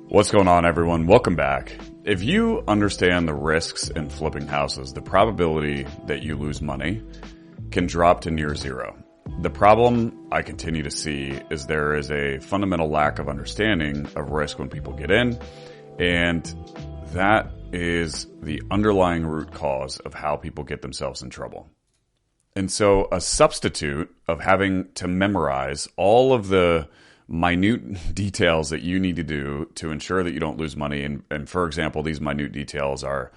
What's going on, everyone? Welcome back. If you understand the risks in flipping houses, the probability that you lose money can drop to near zero. The problem I continue to see is there is a fundamental lack of understanding of risk when people get in, and that is the underlying root cause of how people get themselves in trouble. And so a substitute of having to memorize all of the minute details that you need to do to ensure that you don't lose money. And for example, these minute details are,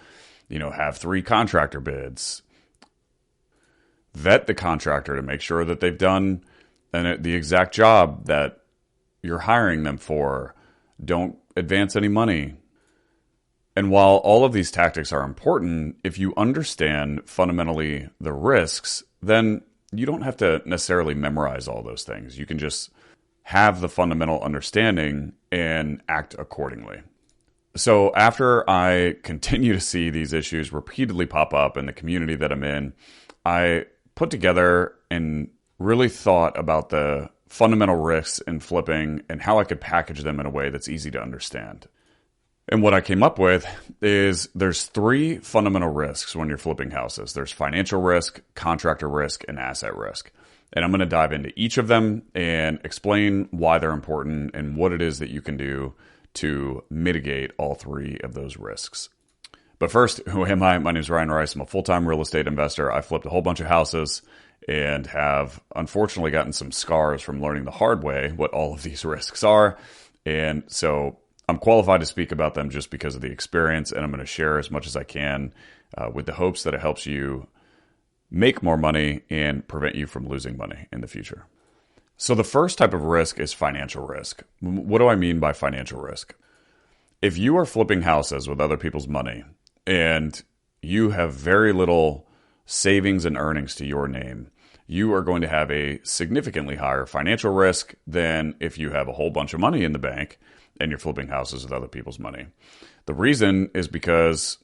have 3 contractor bids, vet the contractor to make sure that they've done the exact job that you're hiring them for, don't advance any money. And while all of these tactics are important, if you understand fundamentally the risks, then you don't have to necessarily memorize all those things. You can just have the fundamental understanding and act accordingly. So after I continue to see these issues repeatedly pop up in the community that I'm in, I put together and really thought about the fundamental risks in flipping and how I could package them in a way that's easy to understand. And what I came up with is there's 3 fundamental risks when you're flipping houses. There's financial risk, contractor risk, and asset risk. And I'm going to dive into each of them and explain why they're important and what it is that you can do to mitigate all 3 of those risks. But first, who am I? My name is Ryan Rice. I'm a full-time real estate investor. I flipped a whole bunch of houses and have unfortunately gotten some scars from learning the hard way what all of these risks are. And so I'm qualified to speak about them just because of the experience, and I'm going to share as much as I can with the hopes that it helps you make more money and prevent you from losing money in the future. So the first type of risk is financial risk. What do I mean by financial risk? If you are flipping houses with other people's money and you have very little savings and earnings to your name, you are going to have a significantly higher financial risk than if you have a whole bunch of money in the bank and you're flipping houses with other people's money. The reason is because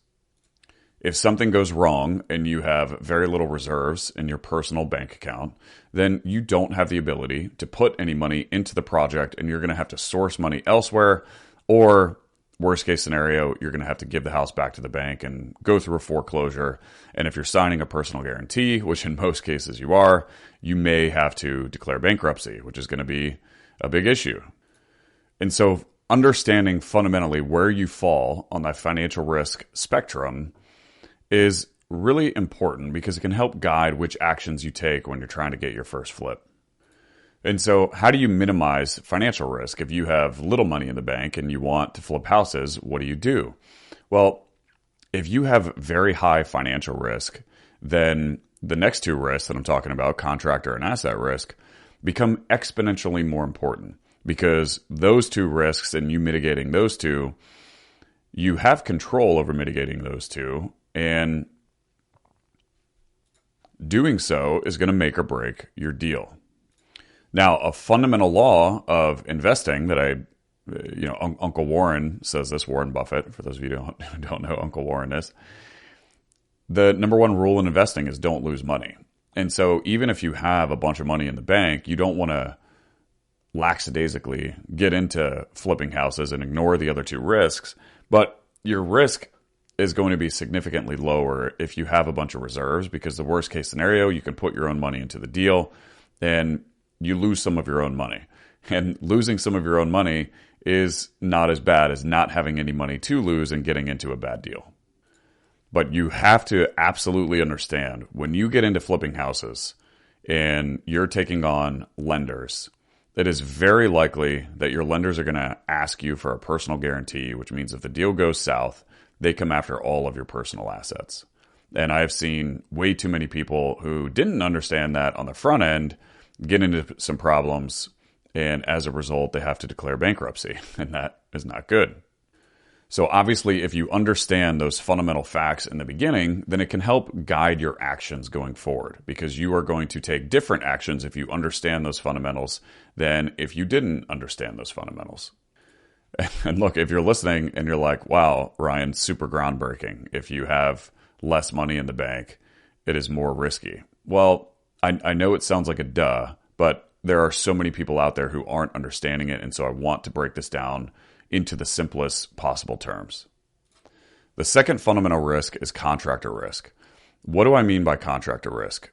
if something goes wrong and you have very little reserves in your personal bank account, then you don't have the ability to put any money into the project, and you're going to have to source money elsewhere, or worst case scenario, you're going to have to give the house back to the bank and go through a foreclosure. And if you're signing a personal guarantee, which in most cases you are, you may have to declare bankruptcy, which is going to be a big issue. And so understanding fundamentally where you fall on that financial risk spectrum is really important because it can help guide which actions you take when you're trying to get your first flip. And so how do you minimize financial risk? If you have little money in the bank and you want to flip houses, what do? Well, if you have very high financial risk, then the next 2 risks that I'm talking about, contractor and asset risk, become exponentially more important because those 2 risks and you mitigating those 2, you have control over mitigating those 2. And doing so is going to make or break your deal. Now, a fundamental law of investing that Uncle Warren says this, Warren Buffett, for those of you who don't know who Uncle Warren is, the number 1 rule in investing is don't lose money. And so even if you have a bunch of money in the bank, you don't want to lackadaisically get into flipping houses and ignore the other 2 risks. But your risk is going to be significantly lower if you have a bunch of reserves, because the worst case scenario, you can put your own money into the deal and you lose some of your own money. And losing some of your own money is not as bad as not having any money to lose and getting into a bad deal. But you have to absolutely understand when you get into flipping houses and you're taking on lenders, it is very likely that your lenders are going to ask you for a personal guarantee, which means if the deal goes south, they come after all of your personal assets. And I've seen way too many people who didn't understand that on the front end get into some problems, and as a result, they have to declare bankruptcy, and that is not good. So obviously, if you understand those fundamental facts in the beginning, then it can help guide your actions going forward, because you are going to take different actions if you understand those fundamentals than if you didn't understand those fundamentals. And look, if you're listening and you're like, wow, Ryan, super groundbreaking. If you have less money in the bank, it is more risky. Well, I know it sounds like a duh, but there are so many people out there who aren't understanding it. And so I want to break this down into the simplest possible terms. The second fundamental risk is contractor risk. What do I mean by contractor risk?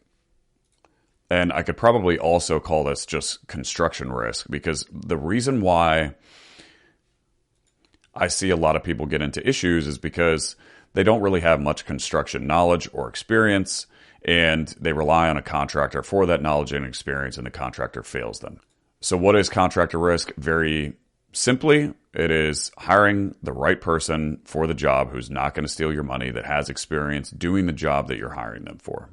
And I could probably also call this just construction risk, because the reason why I see a lot of people get into issues is because they don't really have much construction knowledge or experience, and they rely on a contractor for that knowledge and experience, and the contractor fails them. So what is contractor risk? Very simply, it is hiring the right person for the job who's not going to steal your money, that has experience doing the job that you're hiring them for.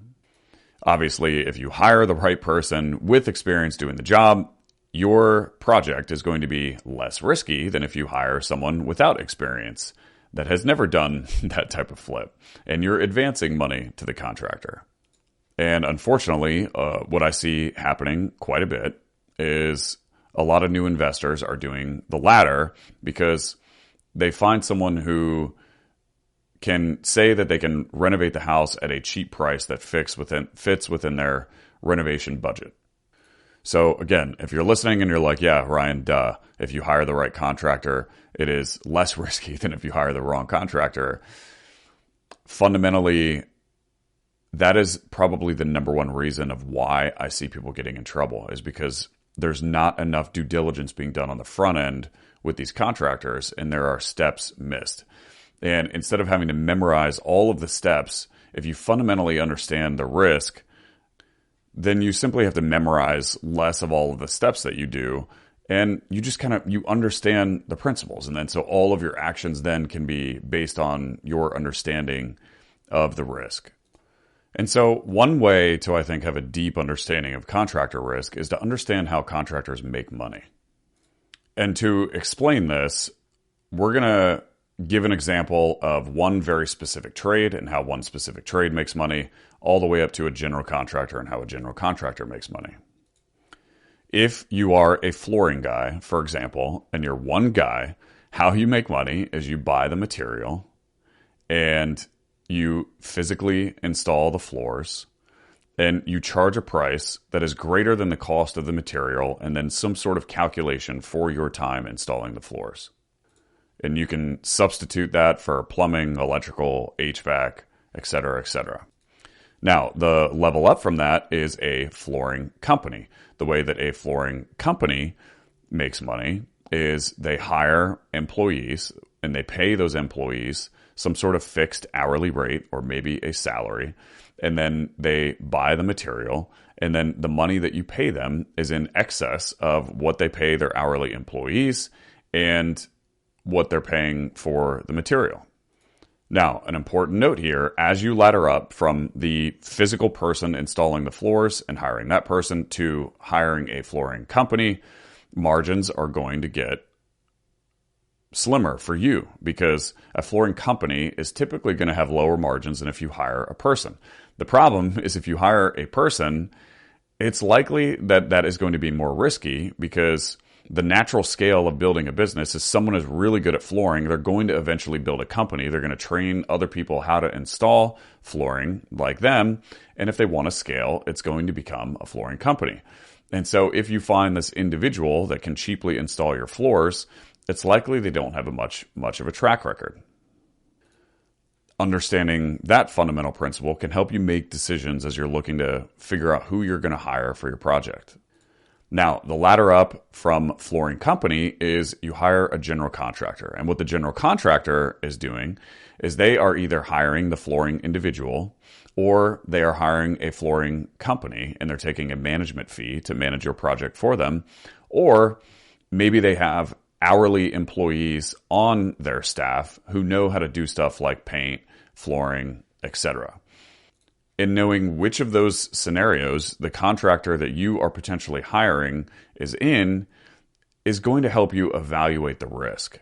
Obviously, if you hire the right person with experience doing the job, your project is going to be less risky than if you hire someone without experience that has never done that type of flip, and you're advancing money to the contractor. And unfortunately, what I see happening quite a bit is a lot of new investors are doing the latter, because they find someone who can say that they can renovate the house at a cheap price that fits within their renovation budget. So again, if you're listening and you're like, yeah, Ryan, duh, if you hire the right contractor, it is less risky than if you hire the wrong contractor. Fundamentally, that is probably the number one reason of why I see people getting in trouble, is because there's not enough due diligence being done on the front end with these contractors, and there are steps missed. And instead of having to memorize all of the steps, if you fundamentally understand the risk, then you simply have to memorize less of all of the steps that you do, and you just you understand the principles. And then so all of your actions then can be based on your understanding of the risk. And so one way to, I think, have a deep understanding of contractor risk is to understand how contractors make money. And to explain this, we're going to give an example of one very specific trade and how one specific trade makes money, all the way up to a general contractor and how a general contractor makes money. If you are a flooring guy, for example, and you're one guy, how you make money is you buy the material and you physically install the floors, and you charge a price that is greater than the cost of the material, and then some sort of calculation for your time installing the floors. And you can substitute that for plumbing, electrical, HVAC, etc., etc. Now, the level up from that is a flooring company. The way that a flooring company makes money is they hire employees, and they pay those employees some sort of fixed hourly rate or maybe a salary, and then they buy the material, and then the money that you pay them is in excess of what they pay their hourly employees and what they're paying for the material. Now, an important note here, as you ladder up from the physical person installing the floors and hiring that person to hiring a flooring company, margins are going to get slimmer for you, because a flooring company is typically going to have lower margins than if you hire a person. The problem is if you hire a person, it's likely that that is going to be more risky, because the natural scale of building a business is someone is really good at flooring. They're going to eventually build a company. They're going to train other people how to install flooring like them. And if they want to scale, it's going to become a flooring company. And so if you find this individual that can cheaply install your floors, it's likely they don't have much of a track record. Understanding that fundamental principle can help you make decisions as you're looking to figure out who you're going to hire for your project. Now, the ladder up from flooring company is you hire a general contractor. And what the general contractor is doing is they are either hiring the flooring individual, or they are hiring a flooring company and they're taking a management fee to manage your project for them. Or maybe they have hourly employees on their staff who know how to do stuff like paint, flooring, etc. And knowing which of those scenarios the contractor that you are potentially hiring is in is going to help you evaluate the risk.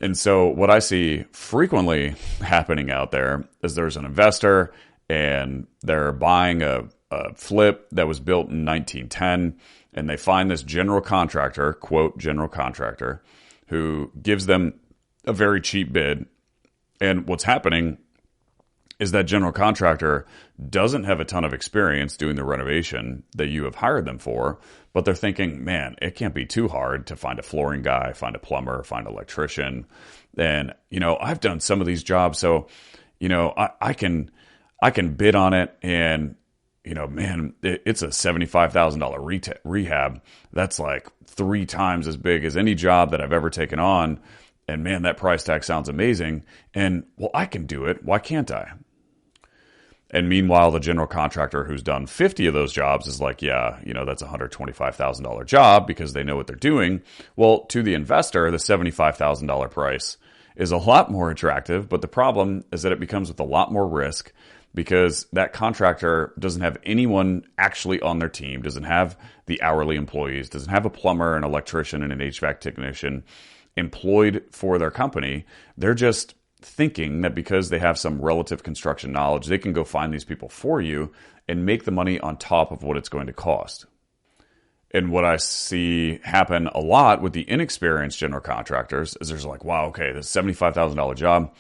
And so what I see frequently happening out there is there's an investor and they're buying a flip that was built in 1910, and they find this general contractor, quote, general contractor, who gives them a very cheap bid. And what's happening is that general contractor doesn't have a ton of experience doing the renovation that you have hired them for, but they're thinking, man, it can't be too hard to find a flooring guy, find a plumber, find an electrician. And, I've done some of these jobs, so, I can bid on it, and, man, it's a $75,000 rehab. That's like 3 times as big as any job that I've ever taken on. And man, that price tag sounds amazing. And well, I can do it. Why can't I? And meanwhile, the general contractor who's done 50 of those jobs is like, yeah, that's a $125,000 job because they know what they're doing. Well, to the investor, the $75,000 price is a lot more attractive. But the problem is that it becomes with a lot more risk because that contractor doesn't have anyone actually on their team, doesn't have the hourly employees, doesn't have a plumber, an electrician, and an HVAC technician employed for their company. They're just thinking that because they have some relative construction knowledge, they can go find these people for you and make the money on top of what it's going to cost. And what I see happen a lot with the inexperienced general contractors is there's like, wow, okay, this $75,000 job.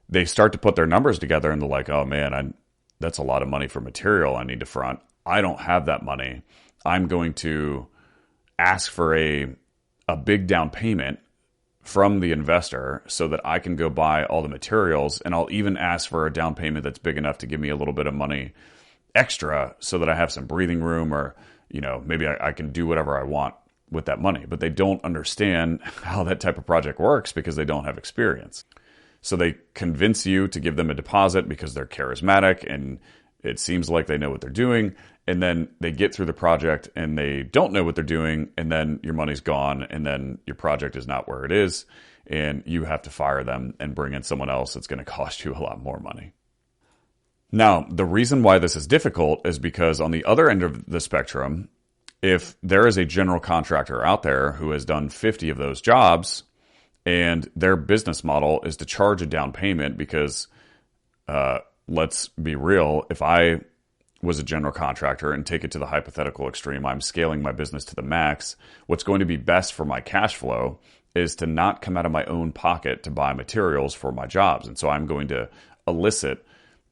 They start to put their numbers together and they're like, oh man, that's a lot of money for material I need to front. I don't have that money. I'm going to ask for a big down payment from the investor so that I can go buy all the materials, and I'll even ask for a down payment that's big enough to give me a little bit of money extra so that I have some breathing room, or maybe I can do whatever I want with that money. But they don't understand how that type of project works because they don't have experience. So they convince you to give them a deposit because they're charismatic and it seems like they know what they're doing. And then they get through the project and they don't know what they're doing. And then your money's gone. And then your project is not where it is. And you have to fire them and bring in someone else that's going to cost you a lot more money. Now, the reason why this is difficult is because on the other end of the spectrum, if there is a general contractor out there who has done 50 of those jobs and their business model is to charge a down payment because, let's be real, if I was a general contractor and take it to the hypothetical extreme, I'm scaling my business to the max. What's going to be best for my cash flow is to not come out of my own pocket to buy materials for my jobs. And so I'm going to elicit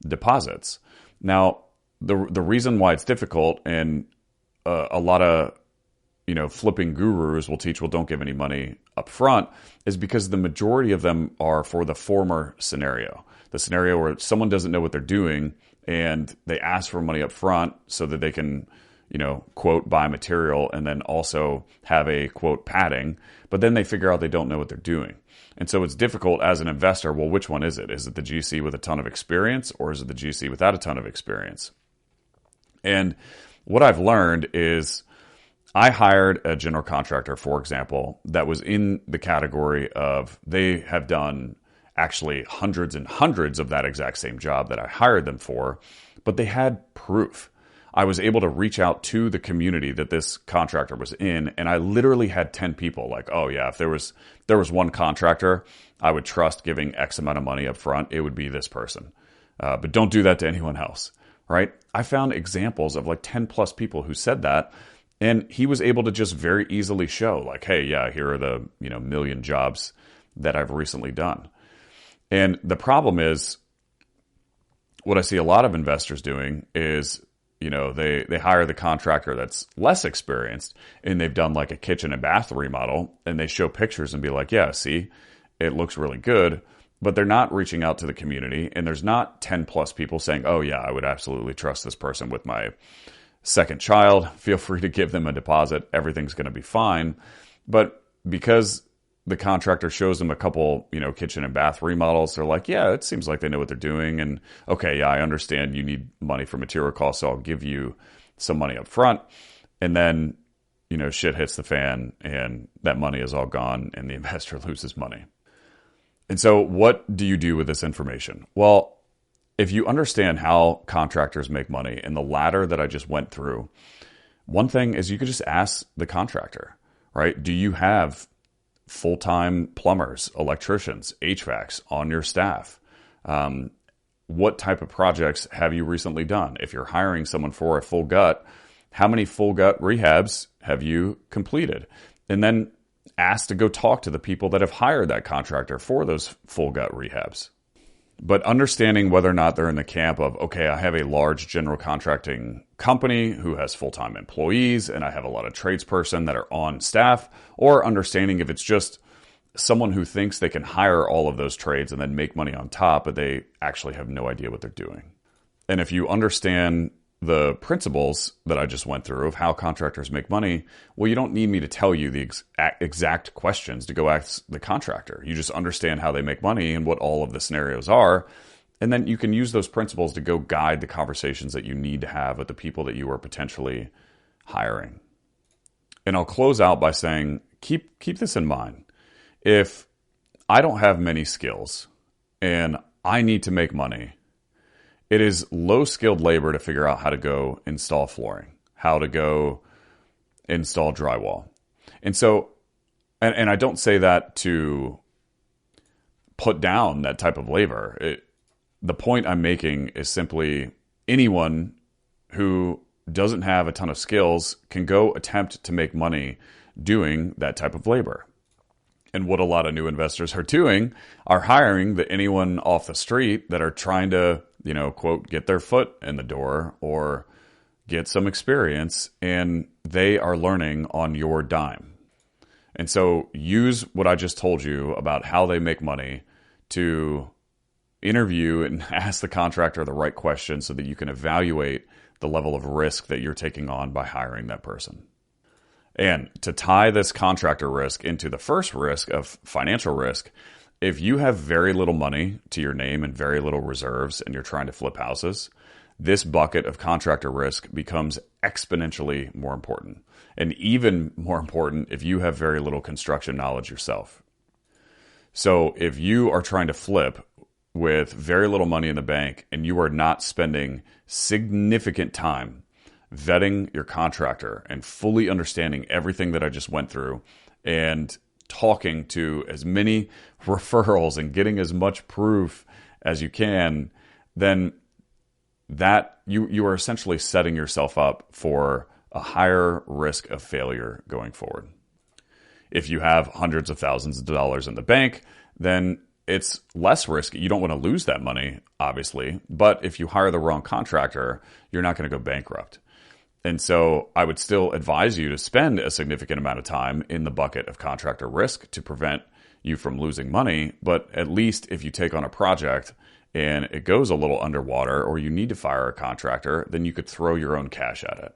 deposits. Now, the reason why it's difficult, and a lot of flipping gurus will teach, well, don't give any money up front, is because the majority of them are for the former scenario. The scenario where someone doesn't know what they're doing and they ask for money up front so that they can, quote, buy material and then also have a, quote, padding. But then they figure out they don't know what they're doing. And so it's difficult as an investor. Well, which one is it? Is it the GC with a ton of experience, or is it the GC without a ton of experience? And what I've learned is I hired a general contractor, for example, that was in the category of they have done actually hundreds and hundreds of that exact same job that I hired them for, but they had proof. I was able to reach out to the community that this contractor was in, and I literally had 10 people like, oh yeah, if there was one contractor I would trust giving X amount of money up front, it would be this person. But don't do that to anyone else, right? I found examples of like 10 plus people who said that, and he was able to just very easily show like, hey, yeah, here are the million jobs that I've recently done. And the problem is, what I see a lot of investors doing is, they hire the contractor that's less experienced and they've done like a kitchen and bath remodel, and they show pictures and be like, yeah, see, it looks really good, but they're not reaching out to the community, and there's not 10 plus people saying, oh yeah, I would absolutely trust this person with my second child. Feel free to give them a deposit. Everything's going to be fine. But because the contractor shows them a couple, kitchen and bath remodels, they're like, yeah, it seems like they know what they're doing. And okay, yeah, I understand you need money for material costs, so I'll give you some money up front. And then, shit hits the fan and that money is all gone and the investor loses money. And so what do you do with this information? Well, if you understand how contractors make money and the ladder that I just went through, one thing is you could just ask the contractor, right? Do you have full-time plumbers, electricians, HVACs on your staff? What type of projects have you recently done? If you're hiring someone for a full gut, how many full gut rehabs have you completed? And then ask to go talk to the people that have hired that contractor for those full gut rehabs. But understanding whether or not they're in the camp of, okay, I have a large general contracting company who has full-time employees and I have a lot of tradesperson that are on staff, or understanding if it's just someone who thinks they can hire all of those trades and then make money on top, but they actually have no idea what they're doing. And if you understand the principles that I just went through of how contractors make money, well, you don't need me to tell you the exact questions to go ask the contractor. You just understand how they make money and what all of the scenarios are. And then you can use those principles to go guide the conversations that you need to have with the people that you are potentially hiring. And I'll close out by saying, keep this in mind. If I don't have many skills and I need to make money, it is low-skilled labor to figure out how to go install flooring, how to go install drywall. And so, and I don't say that to put down that type of labor. The point I'm making is simply anyone who doesn't have a ton of skills can go attempt to make money doing that type of labor. And what a lot of new investors are doing are hiring anyone off the street that are trying to, quote, get their foot in the door or get some experience, and they are learning on your dime. And so use what I just told you about how they make money to interview and ask the contractor the right questions so that you can evaluate the level of risk that you're taking on by hiring that person. And to tie this contractor risk into the first risk of financial risk, if you have very little money to your name and very little reserves and you're trying to flip houses, this bucket of contractor risk becomes exponentially more important. And even more important if you have very little construction knowledge yourself. So if you are trying to flip with very little money in the bank and you are not spending significant time vetting your contractor and fully understanding everything that I just went through and talking to as many referrals and getting as much proof as you can, then that you are essentially setting yourself up for a higher risk of failure going forward. If you have hundreds of thousands of dollars in the bank, then it's less risky. You don't want to lose that money, obviously, but if you hire the wrong contractor, you're not going to go bankrupt. And so I would still advise you to spend a significant amount of time in the bucket of contractor risk to prevent you from losing money. But at least if you take on a project and it goes a little underwater or you need to fire a contractor, then you could throw your own cash at it.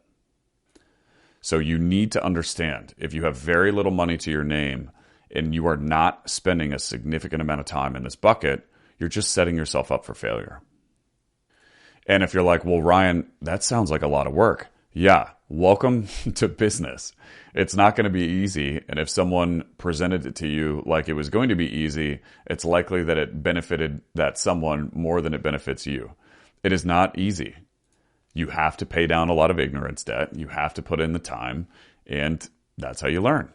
So you need to understand if you have very little money to your name and you are not spending a significant amount of time in this bucket, you're just setting yourself up for failure. And if you're like, well, Ryan, that sounds like a lot of work. Yeah, welcome to business. It's not going to be easy. And if someone presented it to you like it was going to be easy, it's likely that it benefited that someone more than it benefits you. It is not easy. You have to pay down a lot of ignorance debt. You have to put in the time, and that's how you learn.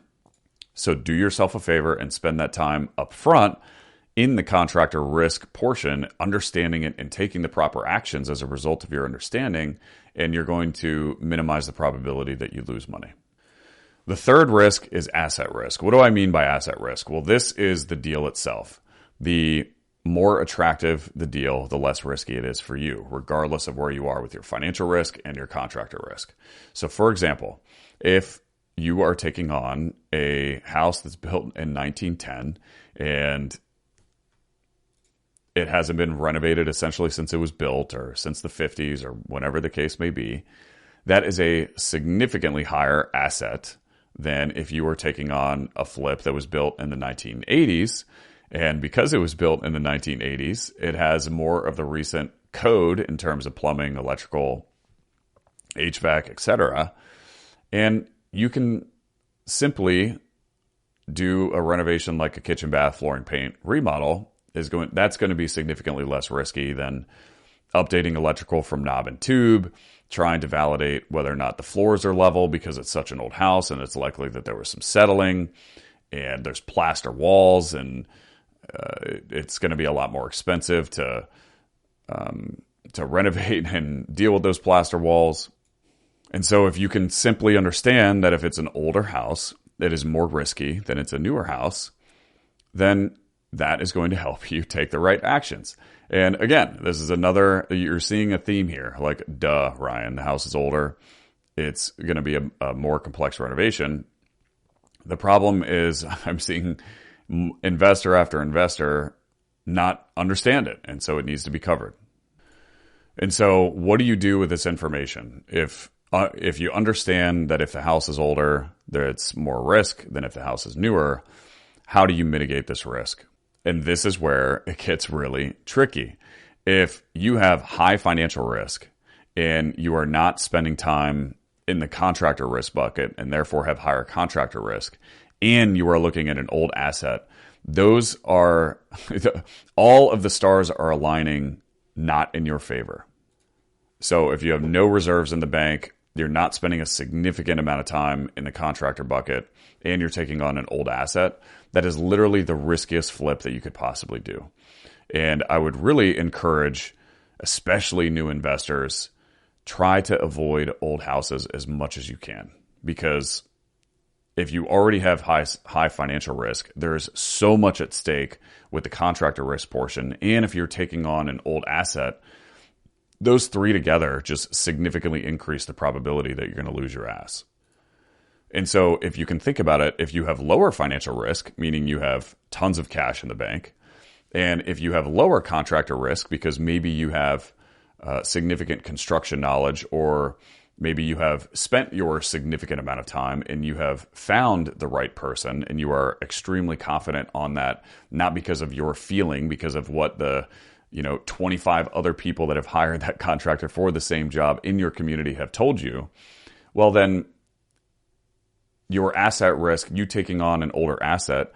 So do yourself a favor and spend that time up front in the contractor risk portion, understanding it and taking the proper actions as a result of your understanding, and you're going to minimize the probability that you lose money. The third risk is asset risk. What do I mean by asset risk? Well, this is the deal itself. The more attractive the deal, the less risky it is for you, regardless of where you are with your financial risk and your contractor risk. So for example, if you are taking on a house that's built in 1910 and it hasn't been renovated essentially since it was built or since the 50s or whenever the case may be, that is a significantly higher asset than if you were taking on a flip that was built in the 1980s. And because it was built in the 1980s, it has more of the recent code in terms of plumbing, electrical, HVAC, etc. And you can simply do a renovation like a kitchen, bath, flooring, paint, remodel. That's going to be significantly less risky than updating electrical from knob and tube, trying to validate whether or not the floors are level because it's such an old house and it's likely that there was some settling and there's plaster walls and it's going to be a lot more expensive to renovate and deal with those plaster walls. And so if you can simply understand that if it's an older house that is more risky than it's a newer house, then that is going to help you take the right actions. And again, this is you're seeing a theme here. Like, duh, Ryan, the house is older. It's going to be a more complex renovation. The problem is I'm seeing investor after investor not understand it. And so it needs to be covered. And so what do you do with this information? If you understand that if the house is older, there's more risk than if the house is newer, how do you mitigate this risk? And this is where it gets really tricky. If you have high financial risk and you are not spending time in the contractor risk bucket and therefore have higher contractor risk, and you are looking at an old asset, those are all of the stars are aligning not in your favor. So if you have no reserves in the bank, you're not spending a significant amount of time in the contractor bucket, and you're taking on an old asset, that is literally the riskiest flip that you could possibly do. And I would really encourage, especially new investors, try to avoid old houses as much as you can. Because if you already have high financial risk, there's so much at stake with the contractor risk portion. And if you're taking on an old asset, those three together just significantly increase the probability that you're going to lose your ass. And so if you can think about it, if you have lower financial risk, meaning you have tons of cash in the bank, and if you have lower contractor risk because maybe you have significant construction knowledge, or maybe you have spent your significant amount of time and you have found the right person and you are extremely confident on that, not because of your feeling, because of what the 25 other people that have hired that contractor for the same job in your community have told you, well, then your asset risk, you taking on an older asset,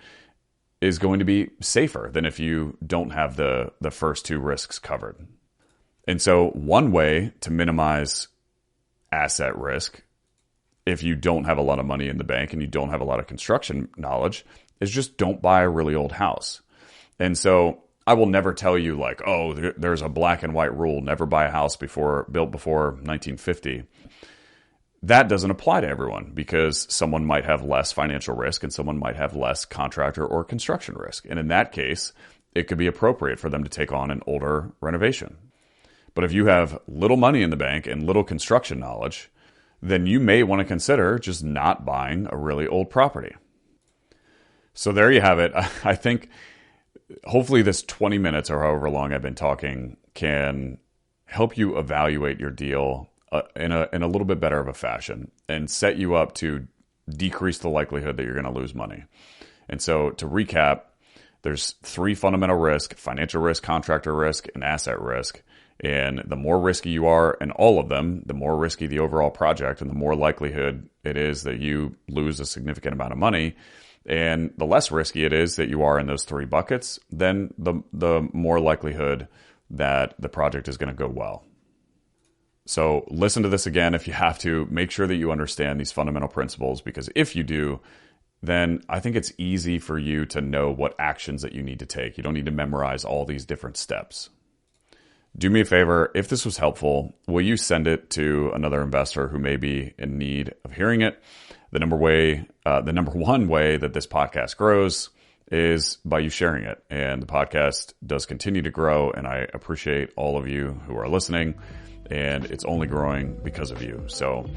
is going to be safer than if you don't have the first two risks covered. And so one way to minimize asset risk, if you don't have a lot of money in the bank and you don't have a lot of construction knowledge, is just don't buy a really old house. And so I will never tell you like, oh, there's a black and white rule, never buy a house built before 1950. That doesn't apply to everyone, because someone might have less financial risk and someone might have less contractor or construction risk. And in that case, it could be appropriate for them to take on an older renovation. But if you have little money in the bank and little construction knowledge, then you may want to consider just not buying a really old property. So there you have it. I think hopefully this 20 minutes or however long I've been talking can help you evaluate your deal in a little bit better of a fashion and set you up to decrease the likelihood that you're going to lose money. And so to recap, there's three fundamental risks: financial risk, contractor risk, and asset risk. And the more risky you are in all of them, the more risky the overall project and the more likelihood it is that you lose a significant amount of money. And the less risky it is that you are in those three buckets, then the more likelihood that the project is going to go well. So listen to this again if you have to. Make sure that you understand these fundamental principles, because if you do, then I think it's easy for you to know what actions that you need to take. You don't need to memorize all these different steps. Do me a favor, if this was helpful, will you send it to another investor who may be in need of hearing it? The number one way that this podcast grows is by you sharing it. And the podcast does continue to grow, and I appreciate all of you who are listening, and it's only growing because of you. So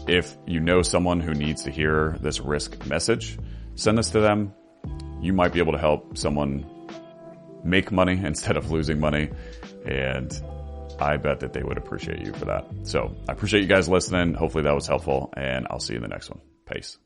if you know someone who needs to hear this risk message, send this to them. You might be able to help someone make money instead of losing money. And I bet that they would appreciate you for that. So I appreciate you guys listening. Hopefully that was helpful, and I'll see you in the next one. Peace.